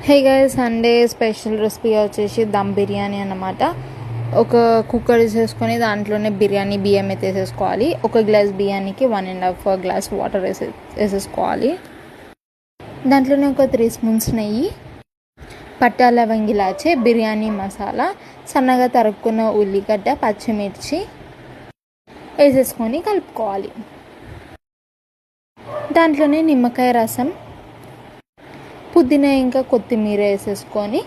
Hey guys, Sunday special recipe వచ్చేసి దమ్ బిర్యానీ అన్నమాట. ఒక కుక్కర్ వేసేసుకొని దాంట్లోనే బిర్యానీ బియ్యం అయితే వేసేసుకోవాలి. ఒక గ్లాస్ బియ్యానికి 1.5 గ్లాస్ వాటర్ వేసేసుకోవాలి. దాంట్లోనే ఒక 3 స్పూన్స్ నెయ్యి, పట్టా లవంగి ఇలాచి, బిర్యానీ మసాలా, సన్నగా తరుక్కున్న ఉల్లిగడ్డ, పచ్చిమిర్చి వేసేసుకొని కలుపుకోవాలి. దాంట్లోనే నిమ్మకాయ రసం, పుదీనా ఇంకా కొత్తిమీర వేసేసుకొని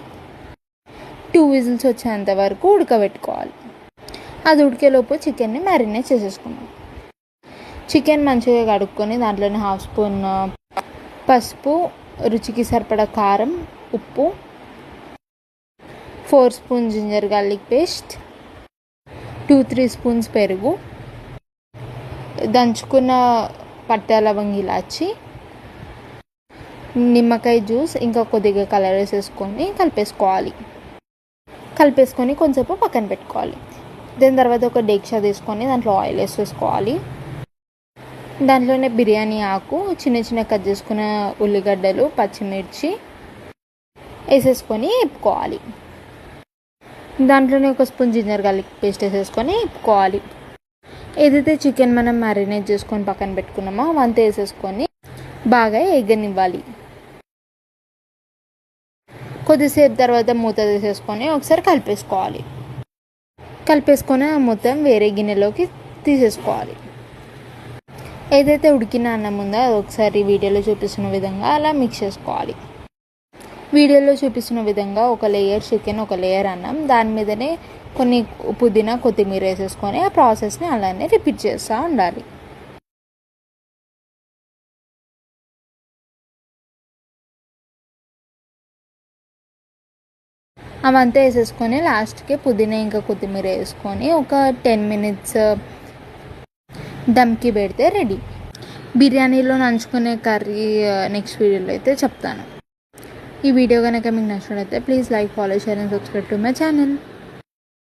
2 విజిల్స్ వచ్చేంత వరకు ఉడకబెట్టుకోవాలి. అది ఉడికేలోపు చికెన్ని మ్యారినేట్ చేసేసుకున్నాం. చికెన్ మంచిగా కడుక్కొని దాంట్లోనే 1/2 స్పూన్ పసుపు, రుచికి సరిపడా కారం, ఉప్పు, 4 spoons ginger garlic paste, 2-3 spoons పెరుగు, దంచుకున్న పట్టా లవంగి ఇలాచి, నిమ్మకాయ జ్యూస్ ఇంకా కొద్దిగా కలర్ వేసేసుకొని కలిపేసుకొని కొంచెంసేపు పక్కన పెట్టుకోవాలి. దాని తర్వాత ఒక డేక్షా తీసుకొని దాంట్లో ఆయిల్ వేసేసుకోవాలి. దాంట్లోనే బిర్యానీ ఆకు, చిన్న కట్ చేసుకున్న ఉల్లిగడ్డలు, పచ్చిమిర్చి వేసేసుకొని వేపుకోవాలి. దాంట్లోనే 1 స్పూన్ జింజర్ గార్లిక్ పేస్ట్ వేసేసుకొని వేపుకోవాలి. ఏదైతే చికెన్ మనం మ్యారినేట్ చేసుకొని పక్కన పెట్టుకున్నామో అవంతా వేసేసుకొని బాగా ఎగనివ్వాలి. కొద్దిసేపు తర్వాత మూత తీసేసుకొని ఒకసారి కలిపేసుకొని ఆ మొత్తం వేరే గిన్నెలోకి తీసేసుకోవాలి. ఏదైతే ఉడికిన అన్నం ఉందో అది ఒకసారి వీడియోలో చూపిస్తున్న విధంగా అలా మిక్స్ చేసుకోవాలి. వీడియోలో చూపిస్తున్న విధంగా ఒక లేయర్ చికెన్, ఒక లేయర్ అన్నం, దాని మీదనే కొన్ని పుదీనా కొత్తిమీర వేసేసుకొని ఆ ప్రాసెస్ని అలానే రిపీట్ చేస్తూ ఉండాలి. అవంతా వేసేసుకొని లాస్ట్కి పుదీనా ఇంకా కొత్తిమీర వేసుకొని ఒక 10 మినిట్స్ దమ్కి పెడితే రెడీ. బిర్యానీలో నంచుకునే కర్రీ నెక్స్ట్ వీడియోలో అయితే చెప్తాను. ఈ వీడియో కనుక మీకు నచ్చినట్లయితే please like, follow, share and subscribe to my channel.